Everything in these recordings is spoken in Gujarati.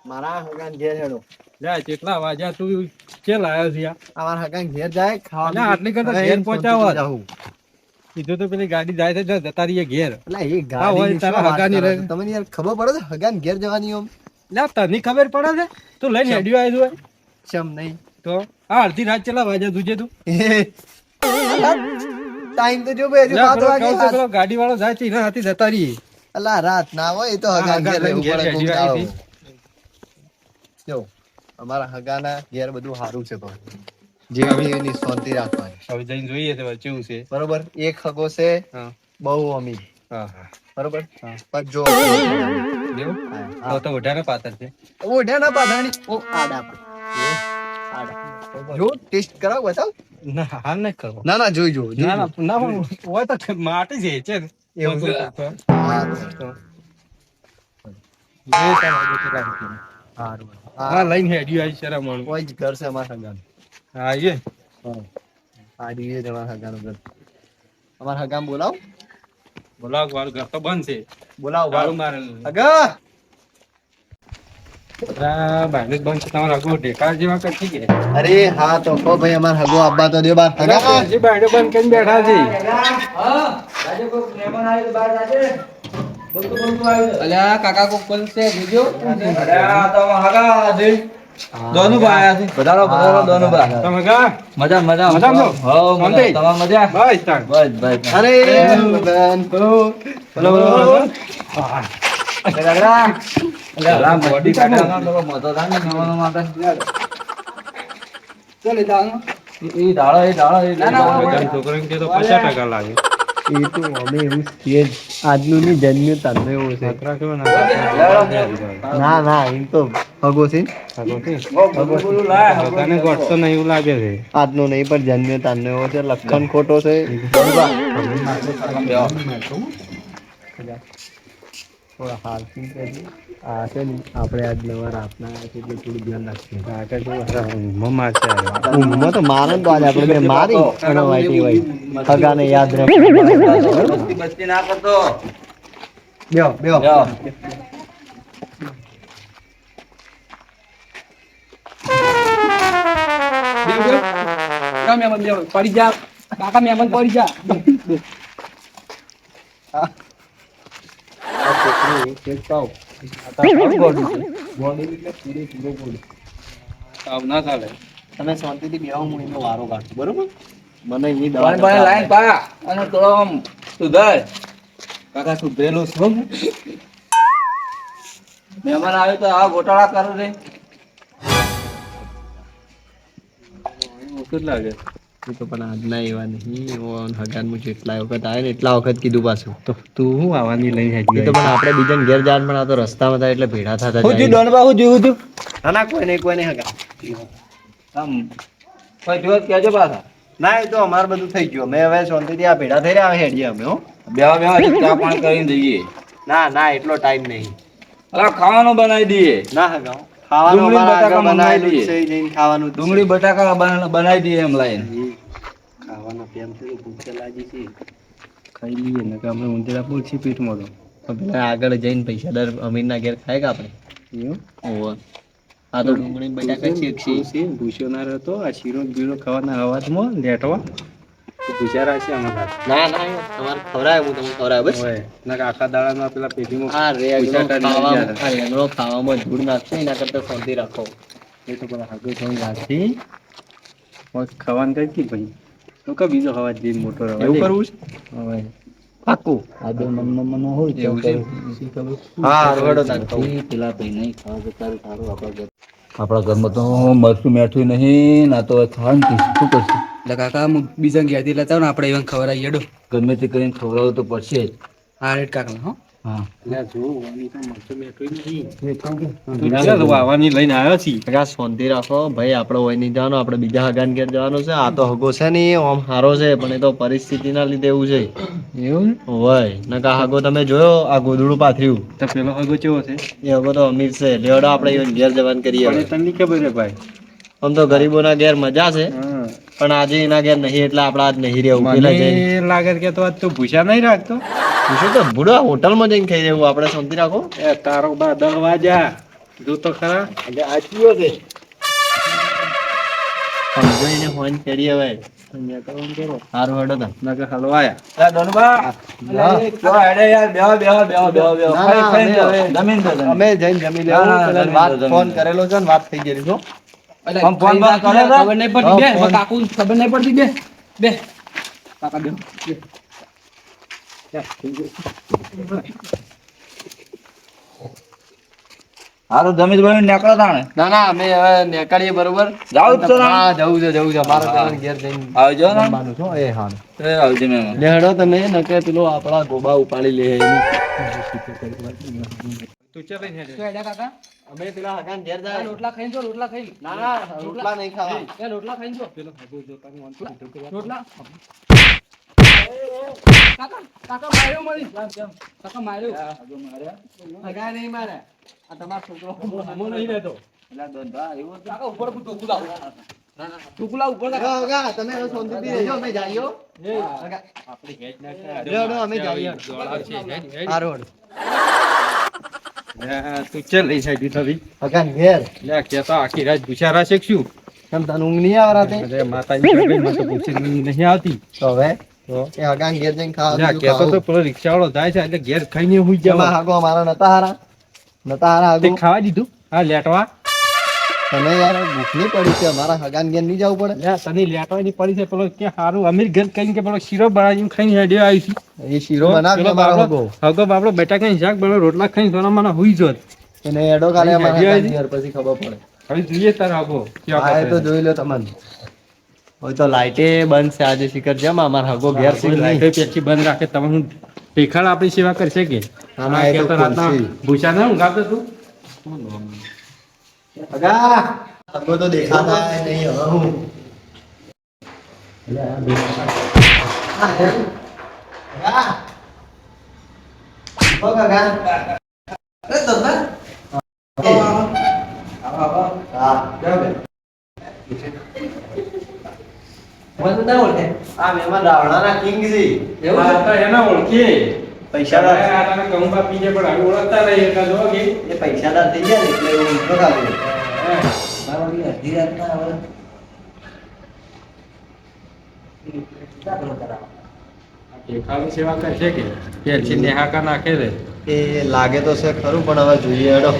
મારા હગાન ઘેર હેડો જા કેટલા વાગ્યા તું ચેલ આવ્યો છે અમારા હગાન ઘેર જાય ખાવા આટલી કરતા ઘેર પહોંચાવત કીધું તો પેલી ગાડી જાય છે જતા રહીએ ઘેર એટલે એ ગાડી તારા હગાની રહે તમને યાર ખબર પડે છે હગાન ઘેર જવાની આમ લે તને ખબર પડે છે તું લઈને હેડ્યો આવ્યો હોય ચમ નહીં તો આ અડધી રાત ચેલા વાગ્યા તુજે તું ટાઈમ તો જો ભાઈ હજુ 5 વાગે ગાડી વાળો જાય છે એના હાથી જતા રહીએ અલા રાત ના હોય તો હગાન ઘેર રહેવું પડે કોક દાડો. જો અમારા હગાના ઘેર બધું સારું છે તો જેવી એની શાંતિ રાખવાની હવે જઈને જોઈએ છે કેવું છે બરોબર. એક હગો છે બહુ અમીર બરોબર પણ જો તો વધારે પાતર છે ઓઢાના પાધાણી ઓ આડા આડા જો ટેસ્ટ કરાવ બતાવ ના હાલ ન કરો ના ના જોઈ જો ના ના હોય તો માટી છે છે એવું છે હા લઈને હેડ્યું આવી શરમ કોઈ જ ઘર છે અમારા હગાનું. હા એ આ દીએ તમારા હગાનું ઘર. અમારા હગામ બોલાવ બોલાવ વાળું ઘર તો બંધ છે બોલાવ વાળું મારેલું હગા બાયલેજ બંધ છે તમારા આગળ ઢેકા જેવા કઈ ગયા અરે હા તો કહો ભાઈ અમારા હગો આબા તો દે બાર હગા જે બાયડો બંધ કરીને બેઠા છે અલ્યા કાકા કો કોલ છે જોજો અલ્યા તો હગા દે દોનો ભાઈ છે બધારો દોનો ભાઈ તમે કા મજા મજા મજા નો હો મજા તમાર મજા બસ તાણ બસ બસ અરે બેન બોલો હગા અલ્યા બોડી કાઢવાનો તો મતો થાય ને નવાનો માતા ચાલે દાણો એ દાળો ના છોકરાને કે તો 50% લાગે એ તો અમે એવું છીએ આજનું ની જન્મ્યું તારનો એવો છે ખતરા કેવો ના ના ના એમ તો હગો છે તને ગોઠતો નહીં એવું લાગે છે આજનો નહીં પણ જન્મ્યો તારનો એવો છે લખન ખોટો છે થોડા હાલથી કહેજો. આ છે ને આપણે આજ નવા રાતના આવ્યા છે એટલે થોડું ધ્યાન રાખીએ. ઊંઘમાં તો મારે તો આજે આપણે બે મારી અને વાઈટી વાઈ હગાને યાદ રાખે. બસ્તી ના કરતો બેહો બેહો પડી જા કાકા મહેમાન પડી જા ના ચાલે તમે શાંતિથી બેહો હું એનો વારો કાઢું બરોબર. મને એની દવા પાણી પાણી લાઈન પા અને થોડો આમ સુધાર કાકા સુધરેલું શું મહેમાન આવે તો આ ગોટાળા કરે રે શું લાગે એ તો પણ આજના એવા નહીં હગાનમાં જેટલા વખત આવે ને એટલા વખત કીધું પાછું તો તું શું આવવાની લઈને એ તો પણ આપણે બીજાને ઘેર જાણ પણ આ તો રસ્તામાં થાય એટલે ભેડા થતા હું જાય. ડોન બાહુ જોયું તું ના ના કોઈ નહીં હગા આમ કોઈ જોત કેજો પાછા ના એ તો અમારે બધું થઈ ગયું અમે હવે શાંતિથી આ ભેડા થઈ રહ્યા હવે હેડીએ અમે હો. બેવા ચા પાણી કરીને જઈએ ના ના એટલો ટાઈમ નહીં. અલા ખાવાનું બનાવી દઈએ ના હગા ખાવાનું ડુંગળી અમારા આગળ બટાકા બનાવેલું જ મંગાવી છે ઈ લઈને ખાવાનું જ છે. ડુંગળી બટાકા બનાવી દઈએ એમ લાઈન ખાવાના પ્રેમ થી ભૂખ લાગી છે. ખાઈ લઈએ ને કે અમે ઊંધેડા પૂછી પીઠમાં તો પેલા આગળ જઈને પૈસાદાર અમીરના ઘેર ખાય કે આપણે ઓહો આ તો ડુંગળી બટાકા છે ભૂસ્યો ના રહેતો આ શીરો બીરો ખાવાના અવાજમાં લેટવા ગુજારા છે અમારા ના ના તમારે ખવડાય હું તમને ખવડાય બસ હોય ના આખા દાડામાં પેલા પેટીમાં આ રેગનો પૂછા કાઢી ખાવામાં આ રેગનો ખાવામાં ધૂળ નાખશે એના કરતા શાંતિ રાખો. એ તો પેલા હાગો થઈને રાખી ખાવાનું કઈ કી ભાઈ તો કે બીજો હવા જે મોટો રવા એવું કરવું છે હવે પાકું આ બે મન હોય એવું છે હા રોડો તાર પેલા ભાઈ નહીં ખાવા તો તારું સારું આપણા ઘરમાં તો મરચું મેઠું નહીં ના તો ખાવાનું શું કરશું એટલે કાકા બીજા ઘેરથી લેતા ને આપણે even ખવડાવીએ હેડો ગમે તે કરીને ખવડાવવું તો પડશે જ હા રેડ કાકા હો હા આવવાની લઈને આવ્યો છી કાકા શાંતિ રાખો ભાઈ આપણે હોય નહીં જવાનું આપણે બીજા હગાન ઘેર જવાનું છે. આ તો હગો છે ને આમ સારો છે પણ એ તો પરિસ્થિતિના લીધે એવું છે એવું હોય નકા હગો તમે જોયો આ ગોદડું પાથર્યું તો પેલો હગો કેવો છે એ હગો તો અમીર છે લેવડો આપણે ઈવન ઘેર જવાન કરીએ પણ હવે. એ તને ખબર છે ભાઈ આમ તો ગરીબોના ઘેર મજા છે પણ આજે એના ઘેર નહીં એટલે આપણે આજ નહીં રહેવું પેલા જઈને મને લાગે કે તો આજ તું ભૂસા નહીં રાખતો પૂછો તો બુડા હોટલમાં જઈને ખાઈ રહેવું આપણે શાંતિ રાખો. એ તારો બા 10 વાગ્યા જો તો ખરા એટલે આ ચિયો છે સમજાઈને ફોન કરી હવે મેં તો ફોન કર્યો હારું હેડો તા નકર હલવાયા લા દોનુભા અલે જો હેડે યાર બેહો ના, ના, ખાઈ અમે- હવે જમીન તો જમીન. અમે જઈને જમી ના, ના, લેવું પેલા જમીન વાત તો જમીન. ફોન કરેલો છે ને વાત થઈ ગયેલી છો એટલે આમ ફોન ખાઈ બંધ નાખી, કરે ખબર નહીં પડતી હા, બે ફોન. કાકુ ખબર નહીં પડતી બે કાકા બે હારું જમીન બમીન નીકળો તાણે ના ના અમે હવે નીકળીએ બરોબર જાવું જ છે ને? હા જવું છે મારે હા. પેલા ઘેર જઈને આવજો ને જમવાનું છે એ હા એ આવજો મેમ લે હેડો તમે નકે પેલો આપણા ગોબા ઉપાડી લે એની. તું ચાલ લઈને શું હેડ્યા કાકા અમે પેલા હગાન ઘેર આ જાય રોટલા ખાઈને જો રોટલા ખાઈ ના ના રોટલા નહીં ખાવા એ રોટલા ખાઈને જો પેલો હગો જોતા હું વાંચું કીધું કે રોટલા કાકા કાકા માર્યો મળી કાકા માર્યો હગા નહીં મારે આ તમારો છોકરો હમો નહીં રહેતો એલા દોનભા એવું હતું? કાકા ઉપર ટોકું લાવ ટોકું લાવ ઉપર કાકા હગા તમે હવે શાંતિથી રહેજો અમે જઈએ હો. હગા આપણી હેડ ના થાય હેડો, અમે જઈએ. દોડાવ છે હેડ હેડ હારું હેડો. તું ચાલ લઈ સાઈડ થવી હગાન ઘેર લે કે તો આખી રાત ગુસારા છે કે શું કેમ તને ઊંઘ નહીં આવે રાતે અરે માતાજી તો ગઈ, મને તો પૂછી નહીં આવતી તો હવે તો એ હગાન ઘેર જઈને ખાવા લે બીજું કે તો ખાવું. પેલો રિક્ષાવાળો જાય છે એટલે ઘેર ખાઈને હુઈ એમાં જવા હાગો અમારા નતા હારા તે હાગો ખાવા દીધું હા લેટવા તમે યાર ભૂખ નહીં પડી છે અમારા હગાન ઘેર નહીં જવું પડે લે તને લેટવાની પડી છે પેલો કે હારું અમીર ઘર કહીને કે પેલો શીરો બનાવીને ખાઈને હેડ્યો આવી છે એ શીરો બનાવજો અમારો હગો હગો બાપડો બેટા કઈ શાક બનાવ રોટલા ખાઈને સોના મને હુઈ જોત એને એડો કાલે અહીં અમારા હજી હગાન ઘેર પછી ખબર પડે હવે જોઈએ તાર હગો હા એ તો જોઈ લો તમને હવે તો લાઈટે બંધ છે આજે શિખર જેમ અમારા હગો ઘેર છે લાઈટો પેચી બંધ રાખે તમે હું ભેખાડ આપણી સેવા કરશે કે ના, ના, એ તો કે રાતના ખુરશી. ભૂસા ના ઊંઘાવતો તું હગા હગો તો દેખાતા નહીં હવે હું હગા ઓ હગા અરે દોનભા હા જાઓ બે. મને ના ઓળખે આ મહેમાન રાવણાના કિંગ છે એવું આ તો એના ઓળખીએ પૈસાદાર છે. આ તમે કહું બાપી છે પણ હવે ઓળખતા નહીં એટલે જો કે એ પૈસાદાર થઈ ગયા ને એટલે એવું ઊંધો કાઢ્યો. મારા વળી અડધી રાતના હવે ભેખાડની સેવા કરશે કે પેચી નેહાકા નાખે રે એ લાગે તો છે ખરું પણ હવે જોઈએ હેડો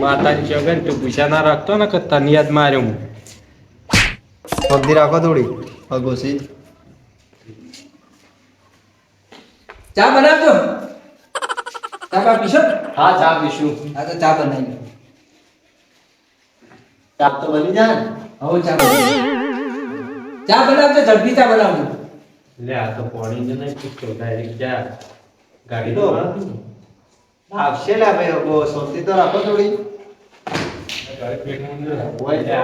માતાજી ચોગન તું ભૂસા ના રાખતો ને કે તને યાદ માર્યો હું પગથી રાખો થોડી પગોસી ચા બનાવજો ચા બા પીશો હા ચા પીશું હા તો ચા બનાવી ચા તો બની જાય ને હવે ચા બનાવજો ઝડપી ચા બનાવજો લે આ તો પાણી જ નહીં પૂછતો ડાયરેક્ટ જા ગાડી તો. આવશે લે ભાઈ હગો શાંતિ તો રાખો થોડી હોય છે.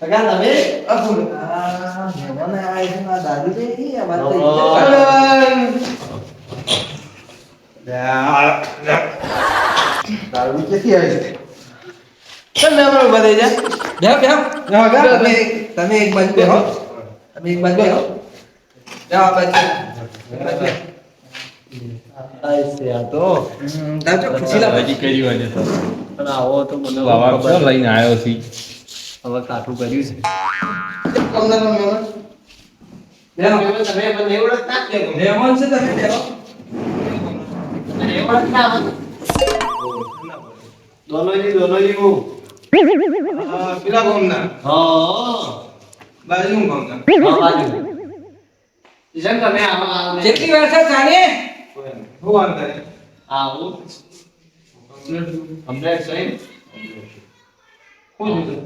હગા તમે દારૂ ક્યાંથી આવી તમે એક બાજુ બેહો તમે એક બાજુ બેહો જાઓ આ બાજુ છે આ તો દાજો ખુશી લાવો હજી કરી હોય છે પણ આવો તો મને બાબા ખબર ક્યાં લઈને આવ્યો છે હવે કાઠું કર્યું છે બેહો તમે મને નહીં ઓળખતા મહેમાન છે તમે બેહો નહીં ઓળખતા દોનોજી હું પેલા ગામના હા બાજુ ગામના હા બાજુ ઈશન તમે આવો કેટલી વાર છે ચાને હું વાંધો નહીં આવો અમને સહી શું થયું?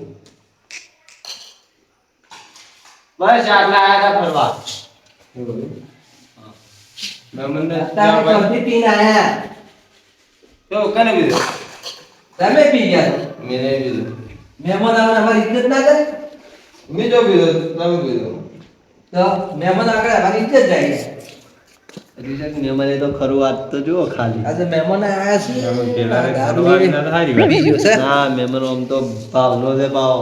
બસ આટલા આયા હતા ફરવા તો કને બીજો તમે પી ગયા છો. મેને બીજો મહેમાન આવે અમારી ઇજ્જત ના કરે મેં જો બીજો તમે બીજો તો મહેમાન આગળ અમારી ઇજ્જત જાય છે. રીજક મેમને તો ખરું વાત તો જુઓ ખાલી આજે મહેમાન આયા છે પેલા દારૂ સારી વાત. પી ગયો છે ના મેમનો આમ તો ભાવનો છે ભાવ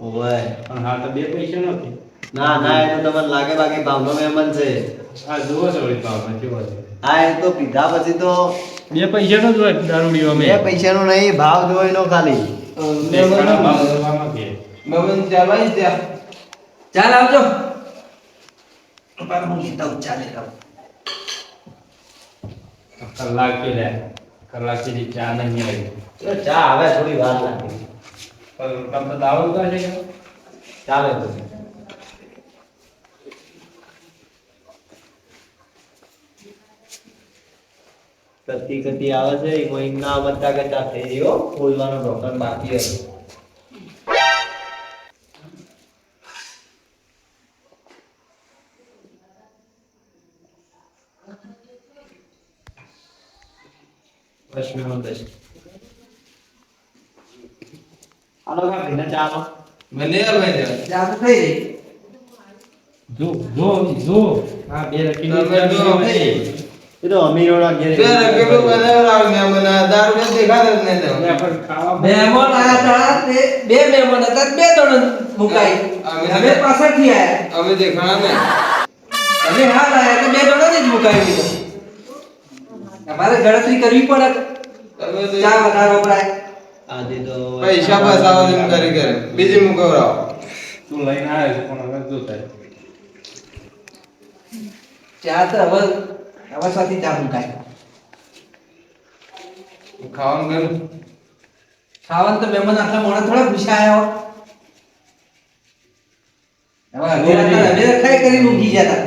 ઓય પણ હા તો બે પૈસા નથી ના ના એ તો તમને લાગે બાકી ભાવનો મહેમાન છે. આ જુઓ છો વળી ભાવમાં કેવો છે. હા એ તો પીધા પછી તો બે પૈસાનો જ હોય દારૂડિયો અમે. બે પૈસાનો નહીં ભાવ જોઈ નો ખાલી. દેખાડા ભાવ જોવામાં કે. મહેમાન ત્યાં ભાઈ ત્યાં ચાલ આવજો પર હું લેતા હું ચાલે આવું કલાક કે લે કલાક થી ચા નહીં આવી. ચા આવે થોડી વાર લાગે. પણ તમ તો દારૂ ઉતા છે કે ચાલે પછી. કતી આવે છે એ મહિના બનતા કરતા થઈ ગયો બોલવાનો ડોક્ટર બાકી હતો. બસ મેં બસ આલો કા ભીના ચાલો મને યાર ભાઈ ચા તો થઈ ગઈ. જો હા બે રકીની તમે જો ભાઈ એ તો અમીરોના ઘેર બે રકેલો બનાવરાવ મહેમાન આ દારૂ ને દેખાતા જ નહીં પણ ખાવા મહેમાન આયા હતા તે બે મહેમાન હતા બે ત્રણ મુકાઈ. અમે પાછળથી આયા. અમે દેખાણા નહીં અમે હાલ આયા તો બે ત્રણ જ મુકાઈ દીધો. અમારે ગણતરી કરવી પડે. તમે તો ચા વધારે વપરાય. આજે તો પૈસા બસાવો એમ કરી કરે બીજી મુકવરાવ તું લઈને આવ્યો છે પણ હવે જો થાય ચા તો હવે સાથે ચા મુકાય. ખાવાનું ગયું ખાવાનું તો મહેમાન આટલા મોડા થોડા પૂછાયા હવે અમે ખાઈ કરી મૂકી ગયા હતા.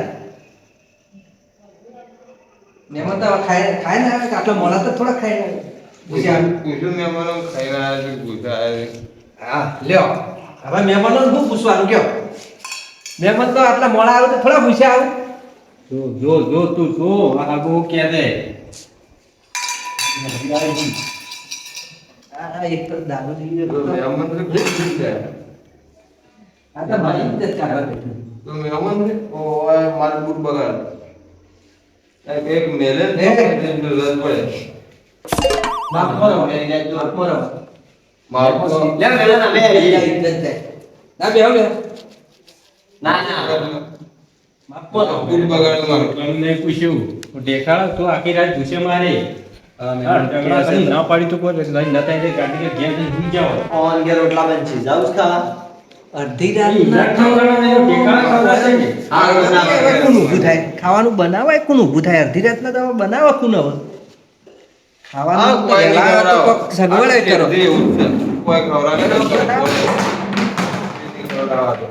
મહેમાન તો ખાઈ ને આવે કે આટલા મોડા તો થોડા ખાઈ આવે. પૂછ્યું મહેમાનો ખાઈને આવ્યા છે પૂછા આવ્યા છે હા લ્યો હવે મહેમાનો શું પૂછવાનું કયો? મહેમાન તો આટલા મોડા આવે તો થોડા પૂછ્યા આવે. જો તું જો આ આગો કે દે આ એક તો દારૂ થઈ ગયો તો તો મહેમાન તો પૂછી જાય આ તો મારી જ કાઢવા બેઠું. તો મહેમાન ને ઓય મારું બૂટ બગાડ એક મેલે ને હે? રસ પડે માફ કરો માફ કરો. મારું તો લે લે ના લે ઇજ્જત જાય. ના બેહો બેહો. ના ના માફ કરો. બૂટ બગાડ મારું તમને પૂછ્યું દેખાડો તો આખી રાત પૂછે મારે ઝઘડા કરી ના પાડી તો કોઈ લઈને નતા એટલે ગાડી કે ઘેર જઈને સુઈ જાઓ ઓન કે રોટલા બનશે જાઉં જ ખાવા. અડધી રાત ખાવાનું બનાવાય કોણ ઊભું થાય? અડધી રાતના તમે બનાવો કોણ હવે? ખાવાનું તો કોઈ નહીં વહેલા તો ખવડાવો. કોક સગવડ જ કરો. એવું જ છે. કોઈ ખવડાવે નહીં, કોઈ ખવડાવવા દો.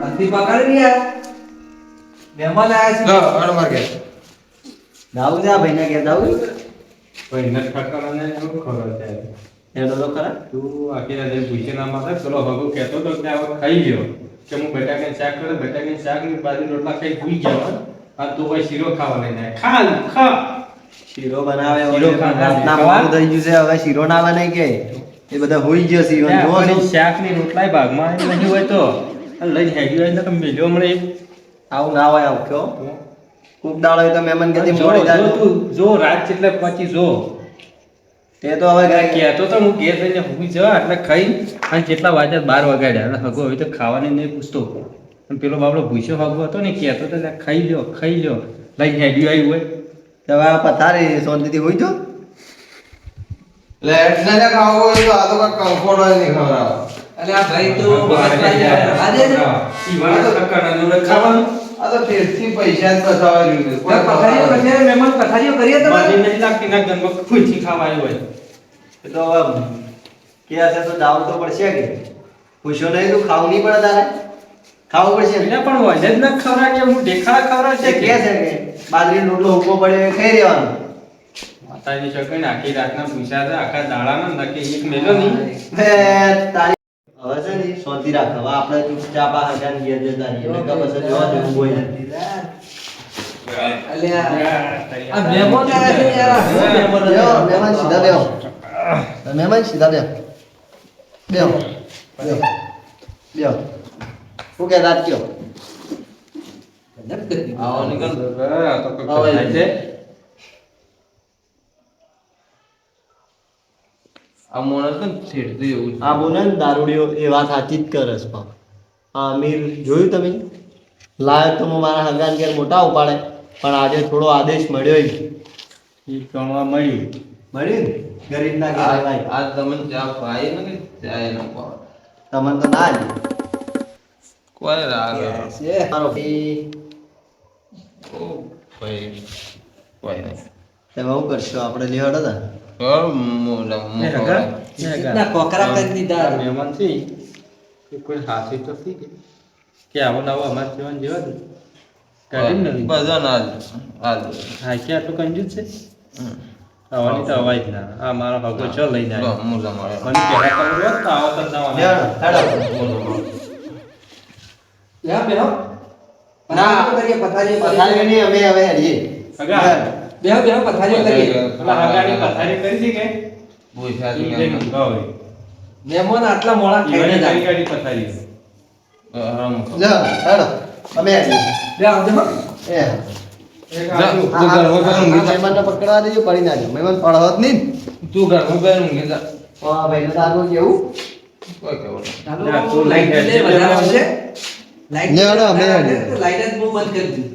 અડધી પકડી યાર. મહેમાન આવ્યા લો, છે. અડ માર ઘેર. જાઉં છે આ ભાઈને ઘેર જાઉં છે? કોઈ નટ ખટકારાને શું ખબર છે એનો તો ખરા. તું આખી રાત પૂછે ના મારે પેલો ભગો કહેતો તો કે હવે ખાઈ ગયો કે હું બટાકાનું શાક કરે બટાકાનું શાક ને બાજુ રોટલા ખાઈ ભૂઈ ગયો આ તું કોઈ શીરો ખાવા લઈને આવ્યો. ખા શીરો બનાવે શીરો હવે ખાવા. રાતના મોડું થઈ ગયું છે હવે શીરો ના બને કે એ બધા હોઈ ગયો શીરો જો આપણને શાક ની રોટલાય ભાગમાં નહીં હોય તો આ લઈને હેડી હોય તો મેલ્યો મળે આવું ના હોય આવું કયો કોક દાડો હોય તો મહેમાન કદી જો મોડી જાય તું જો રાત જેટલે પછી જો તે તો હવે કહેતો તો હું ઘેર જઈને ઊભી જવા એટલે ખાઈ અને જેટલા વાગ્યા 12 વાગ્યા એટલે હગો હવે તો ખાવાની નહીં પૂછતો અને પેલો બાબડો ભૂસ્યો હગો હતો ને કહેતો તો ખાઈ લ્યો લઈને હેડી આવ્યું હોય હવે આ પથારી શાંતિથી હોઈ જો લે, એટલે ને ખાવું હોય તો આ તો કાંઈક કંકોડો ય નહીં ખવડાવો. અરે આ ભાઈ તો આજે ને ઈ વાળા ટકાના જોડે ખાવાનું આ તો ટેસ્ટથી પૈસા જ બચાવવા જોઈએ. કોઈ પથારીઓ ખવડાવે નહીં. કરીએ મહેમાન પથારીઓ કરીએ તો મારી નહીં લાગતી ના ગંદમાં ખુરશી ખાવા આવ્યો હોય એ તો હવે કે હશે તો જાવું તો પડશે કે પૂછ્યો નહીં તું ખાવું નહીં પડે તારે ખાવું પડશે ને એને પણ વજન જ ન ખવડાવે હું દેખાડા ખવડાવે તે છે કે છે કે બાજરીનો રોટલો ઉભો પડે એ ખાઈ રહેવાનું માતાજી શકે ને આખી રાતના પૂછ્યા હતા આખા દાડામાં નક્કી એક મેલો નહીં હે તારી હવે છે ને શાંતિ રાખ હવે આપણે ચૂપચાપ આ હજાર ઘેર જતા રહીએ એટલે કે પછી જોવા જેવું હોય ને અલ્યા આ મહેમાન આવ્યા છે યાર. આ શું મહેમાન બેહો, હતા? મહેમાન સીધા બેહો મહેમાન સીધા બેહો બેહો બેહો બેહો શું કે રાત કયો ગજબ કરી. આવો નીકળ. તો કોઈ આવો થાય છે આ માણસ ને છેડતું એવું છે. આ બોલે ને દારૂડિયો એ વાત સાચી જ કરે છે બાપ હા અમીર જોયું તમે લાયક તો હું મારા હગાન ઘેર મોટા ઉપાડે પણ આજે થોડો આદેશ મળ્યો ઈ. ઈ કણવા મળ્યું મળ્યું ને ગરીબના ઘેર ભાઈ આજ તમને ચા પાઈ ને ચા ન પાવ તમને તો ના જ કોઈ રાગ મારો ભાઈ ઓ ભાઈ કોઈ નહીં તમે શું કરશો આપણે લેવાડો હતા ના કોકરા કરી દીધા મહેમાન છે કે કોઈ હાસી તો થઈ કે આવો નવો અમાર જીવન જેવા જ કાઢી ને બધા ના આજ હા કે આટલું કંજૂસ છે આવવાની તો અવાજ ના આ મારો હગો ચો લઈ જાય મુલા મળે મને કહેતા તમે રોજ તો આવો તો ના આવે. લેવાડો યા બેહો ના. કરીએ પથારી પથારી નહીં અમે હવે હરીએ હગા બેહો બેહો પથારી કરીએ પેલા હગાની પથારી કરી છે કે પૂછા ઈ લઈને ઊંઘા હોય મહેમાન આટલા મોડા ખાઈને ઈવાની જાય ગાડી પથારી જા હેડો અમે હરીએ બે આવજો હો. એ એક જા. આજુ. તું ઘર હોય તો ઊંઘી જા. મહેમાનને પકડવા દેજો પડી ના જો મહેમાન પડહત નહીં તું ઘર હું બેન ઊંઘી જા હા ભાઈ તો આગળ કેવું કોઈ કેવું નહીં. ચાલો, યા, તું લાઈટ લાઈટ બિલ હેડ. વધારે આવશે. લાઈટ લે, હેડો, અમે વધારે હેડીએ. આવશે તો લાઈટ જ હું બંધ કરી દીધું.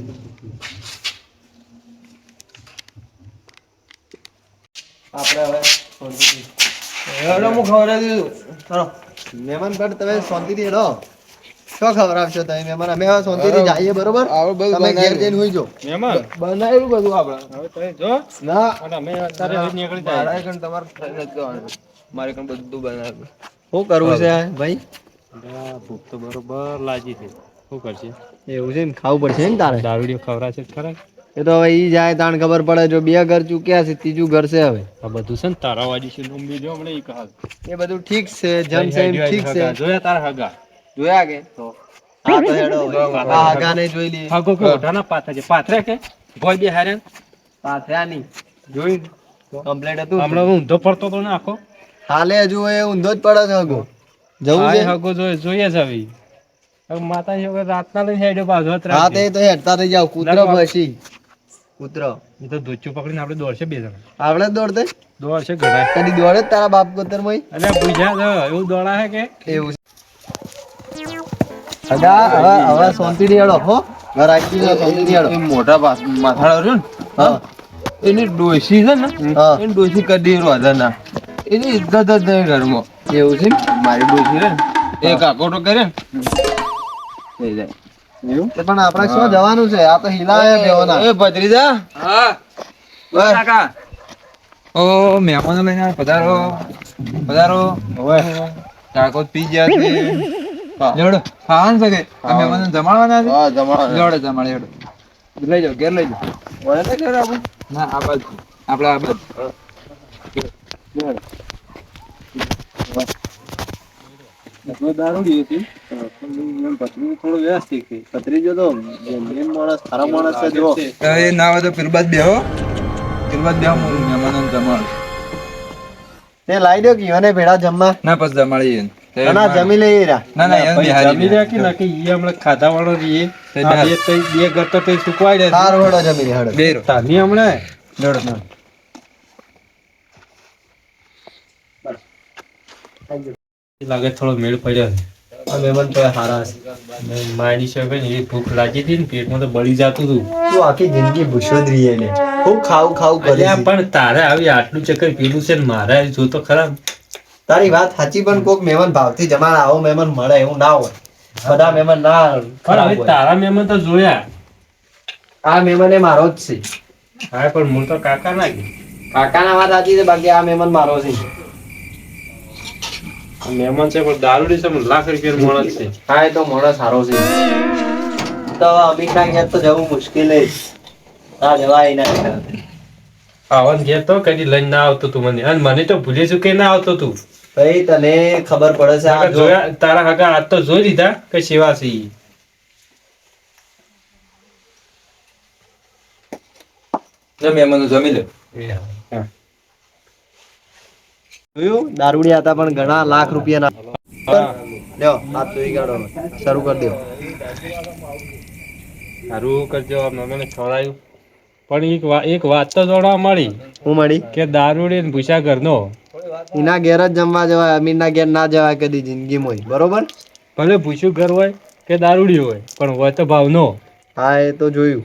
આપણે હવે હેડો હું ખવડાવી દીધું ચલો મહેમાન પર તમે શાંતિથી હેડો શું ખવડાવશો તમે મહેમાન અમે હવે શાંતિથી જઈએ બરોબર આપણે બધું તમે ઘેર બનાવ્યું. જઈને હોઈ જાઓ મહેમાન બનાવ્યું બધું આપણે હવે તમે જો ના અને અમે અત્યારે જ નીકળી મારા જાય કણ તમારે થઈ નથી જવાનું મારે કણ બધું બનાવ્યું શું કરવું છે ભાઈ ભૂખ તો બરોબર લાગી છે શું કરશે એવું છે ને ખાવું પડશે ને તારે દારૂડિયો ખવડાવશે જ ખરા એ તો હવે ઈ જાય તાણ ખબર પડે જો બે ઘર ચૂક્યા છે ત્રીજું ઘર છે હવે આ બધું છે ને તારા વાજી છે નું બીજો હમણાં ઈ કહા એ બધું ઠીક છે જમ છે એમ ઠીક છે જોયા તારા હગા જોયા કે હા તો હેડો હવે. આ આગાને જોઈ લઈએ હગો કે ઓઢાના પાથરા છે પાથરા કે ભોય બે હારે પાથર્યા નહીં જોઈ કમ્પ્લેટ હતું હમણાં હું ઊંધો પડતો તો ને આખો હાલે હજુ એ ઊંધો જ પડે છે હગો જવું છે હા હગો જોઈએ છે હવે હવે માતાજી વગર રાતના લઈને હેડ્યો બાજુ હાથ હા રાખજે. તે તો હેડતા થઈ જાવ કૂતરો ના, પછી કૂતરો એ તો ધોચું પકડીને આપણે દોડશે બે જણા આવડે જ દોડતે દોડશે ઘણા કદી દોડે જ તારા બાપ કોતર માં એટલે પૂછ્યા છે એવું દોડા છે કે એવું છે અગા હવે શાંતિથી હેડો હો ઘર આખી શાંતિથી હેડો એ મોટા માથાળો રહ્યો ને હા એની ડોશી છે ને હા એની ડોશી કદી રોધા ના એની ઇજ્જત જ નહીં ઘરમાં એવું છે મારી ડોશી રે ને એ કાકોટો કરે ને થઈ જાય એવું પણ આપણે શું જવાનું છે આ તો હિલાવે બેવાના એ ભત્રીજા હા બસ કાકા ઓ મહેમાનો લઈને આવ્યા. પધારો પધારો ઓય કાકો પી ગયા છે લેવડો ખાવાનું છે કે આ મહેમાનો જમાડવાના છે હા જમાડવાના લેવડો જમાડે લેવડો લઈ જાઓ ઘેર લઈ જાઓ ઓય તો ઘેર આવું ના આ બાજુ આપણે આ બાજુ દારૂડી હતી પણ પત્ની થોડો વ્યવસ્થિત છે ભત્રીજો તો મેન માણસ સારા માણસ છે જો એ ના હોય તો પીરબાદ બેહો પીરબાદ બેહો હું મહેમાનો જમાડ તે લાવી દો કે ઈવને ભેળા જમવા ના પછી જમાડીએ ના જમી લઈએ રા ના ના એને બિહારી જમી રહ્યા કે ના કે ઈ હમણાં ખાધા વાળો રહીએ તે આ બે ઘર તો તે સુકવાઈ રહ્યા સારું હેડો જમી લે હેડો બેરો તાની હમણાં લેવડો લાગે થોડો મેળ પડ્યો છે આ મહેમાન તો હારા છે મારી શકે ને એવી ભૂખ લાગી હતી ને પેટમાં તો બળી જતું હતું તું આખી જિંદગી ભૂસ્યો જ રહીએ ને ખૂબ ખાવું ખાવું કરી અલ્યા પણ તારે આવી આટલું ચક્કર પીલું છે ને મારે જો તો ખરા તારી વાત સાચી પણ કોક મહેમાન ભાવથી જમાડ આવો મહેમાન મળે એવું ના હોય બધા મહેમાન ના પણ ખરાબ હવે હોય. તારા મહેમાન તો જોયા આ મહેમાન એ મારો જ છે હા પણ હું તો કાકા ના કે કાકાના વાત સાચી છે બાકી આ મહેમાન મારો છે આ મહેમાન છે પણ દારૂડી છે પણ લાખ રૂપિયાનો માણસ છે હા એ તો માણસ સારો છે તો અમીરના ઘેર તો જવું મુશ્કેલ જ ના જવાય ના આવન ઘેર તો કદી લઈને ના આવતો તું મને અને મને તો ભૂલી ચૂકે ના આવતો તું ભાઈ તને ખબર પડે છે આ જો જોયા તારા હગા આજ તો જોઈ લીધા કે સેવા છે ઈ. મહેમાનો જમી લે હા. જોયું દારૂડિયા હતા પણ ઘણા લાખ રૂપિયાના લ્યો હાથ ધોઈ કાઢો શરૂ કરી દો સારું કરજો આ મને ખવડાયું પણ એક વાત તો જોડવા મળી હું મળી કે દારૂડી ને ભૂસા ઘરનો એના ઘેર જ જમવા જવાય અમીરના ઘેર ના જવાય કદી જિંદગીમાં બરોબર ભલે ભૂસ્યું ઘર હોય કે દારૂડી હોય પણ હોય તો ભાવનો. હા એ તો જોયું.